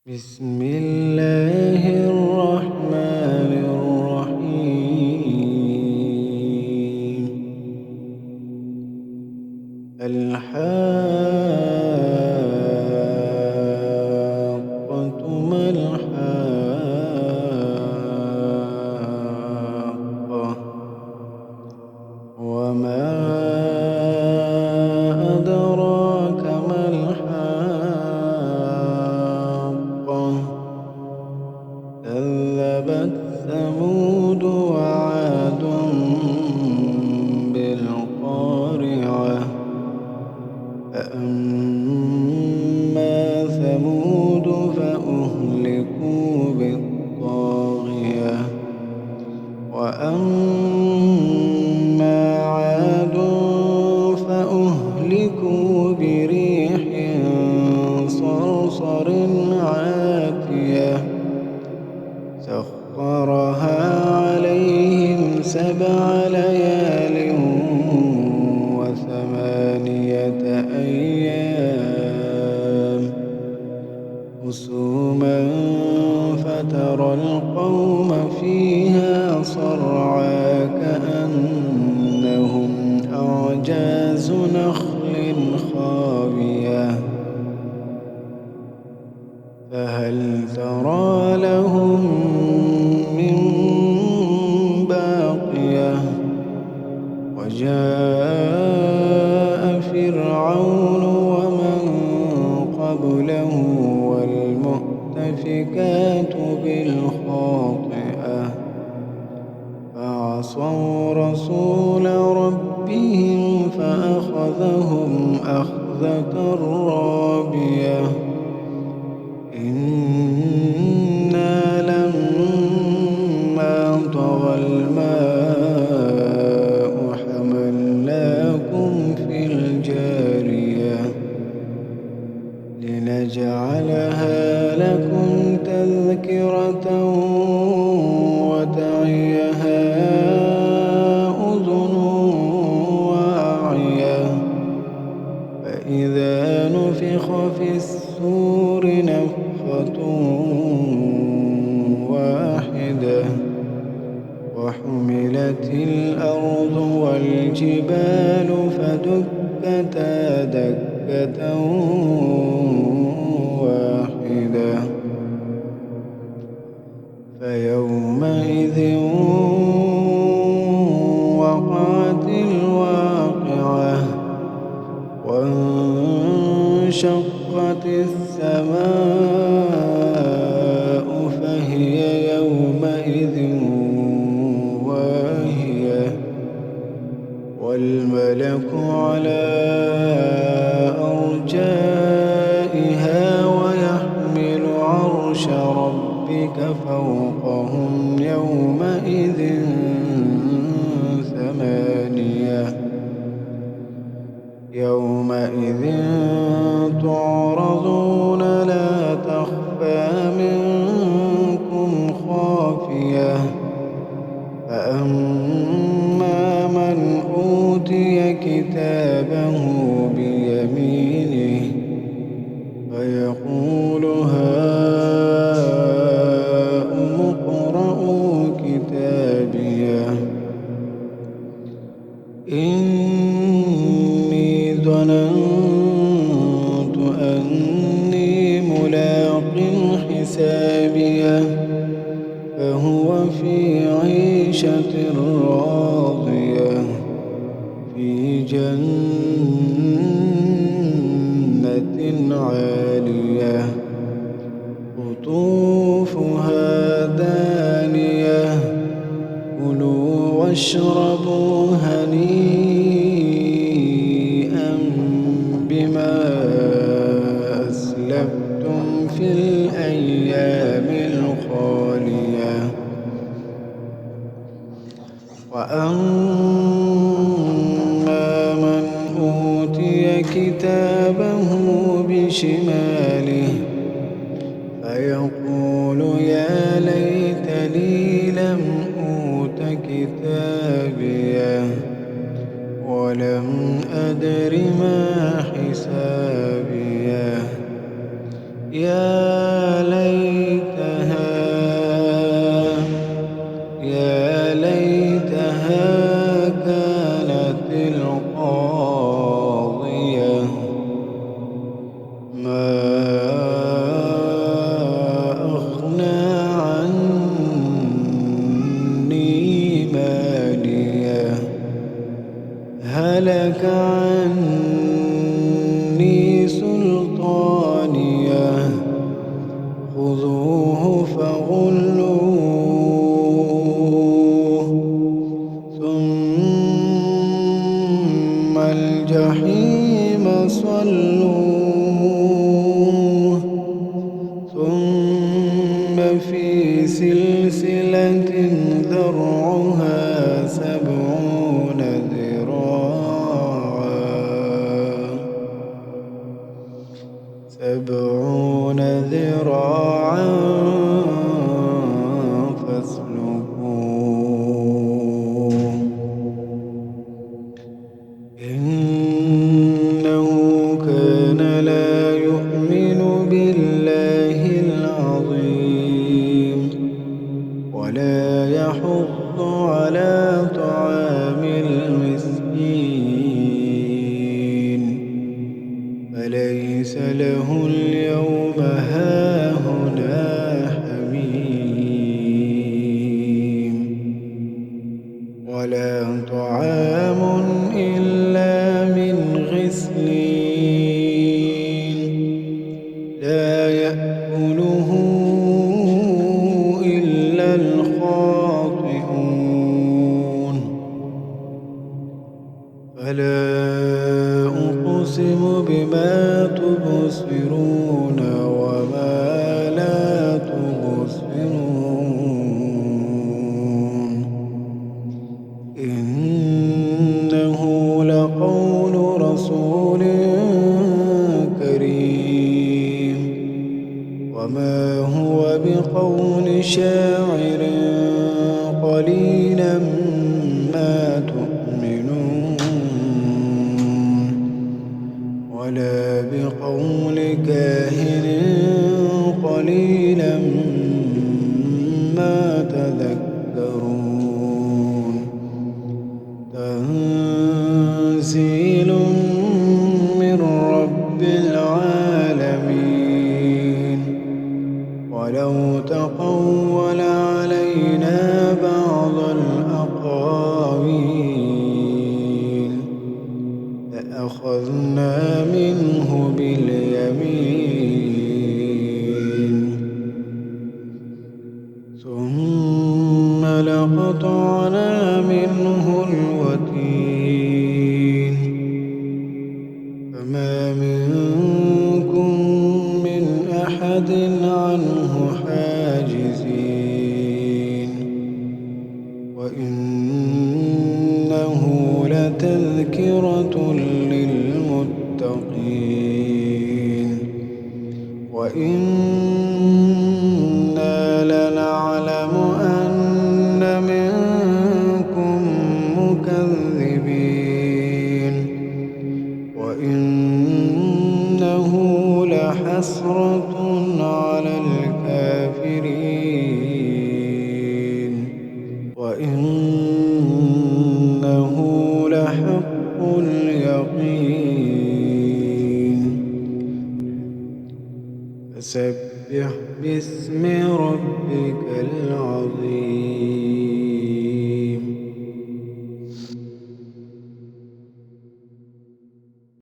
بسم الله الرحمن الرحيم. الحاقة ما الحاقة وما أدراك ما الحاقة كذبت ثمود وعاد بالقارعة فأما ثمود فأهلكوا بالطاغية وأما عاد فأهلكوا بريح صرصر عاتية سخرها عليهم 7 ليال و8 أيام حسوما فترى القوم فيها صرعى كأنهم أعجاز نخل خاوية فهل ترى لهم من باقية وجاء فرعون ومن قبله والمؤتفكات بالخاطئة فعصوا رسول ربهم فأخذهم أخذة رابية إنا لما طغى الماء حملناكم في الجارية لنجعلها لكم تذكرة وتعيها أذن واعية فإذا نفخ في الصور نفخة واحدة وحملت الأرض والجبال فدكتا دكة واحدة فيومئذ وقعت الواقعة وانشقت السماء فهي يومئذ واهية والملك على أرجائها ويحمل عرش ربك فوقهم يومئذ 8 يومئذ تعرضون لا تخفى منكم خافية فأما من أوتي كتابه بيمينه فيقول هاؤم اقرءوا كتابيه إني ظننت أني ملاق حسابيه فهو في عيشة راضية في جنة عالية قطوفها دانية كلوا واشربوا هنيئا بما أسلفتم في الأيام الخالية وأما من أوتي كتابه بشماله فيقول يا ليتني لم أوت كتابيه ولم أدر ما حسابيه يا أغنى عني ماليه هلك عني سلطانيه خذوه فغلوه ثم الجحيم صلوه ثم في سلسلة ذرعها 70 ذراعا فاسلكوه إنه كان لا يؤمن بالله العظيم ولا يحض على طعام المسكين فليس له اليوم هاهنا حميم ولا طعام إلا من غسلين لا يأكله إلا الخاطئون فلا أقسم بما تبصرون وما لا تبصرون إنه لقول رسول كريم وما هو بقول شاعر قليلا ما تؤمنون ولا بقول كاهن قليلا ما تذكرون تنزيل من رب العالمين ولو تقول علينا بعض الأقاويل لأخذنا منه باليمين ثم لقطعنا منه الوتين فما منكم من أحد عنه حاجزين وإنه لتذكرة للمتقين وإنا لنعلم أن منكم مكذبين وإنه لحسرة على الكافرين وإنه لحق اليقين فسبح باسم ربك العظيم.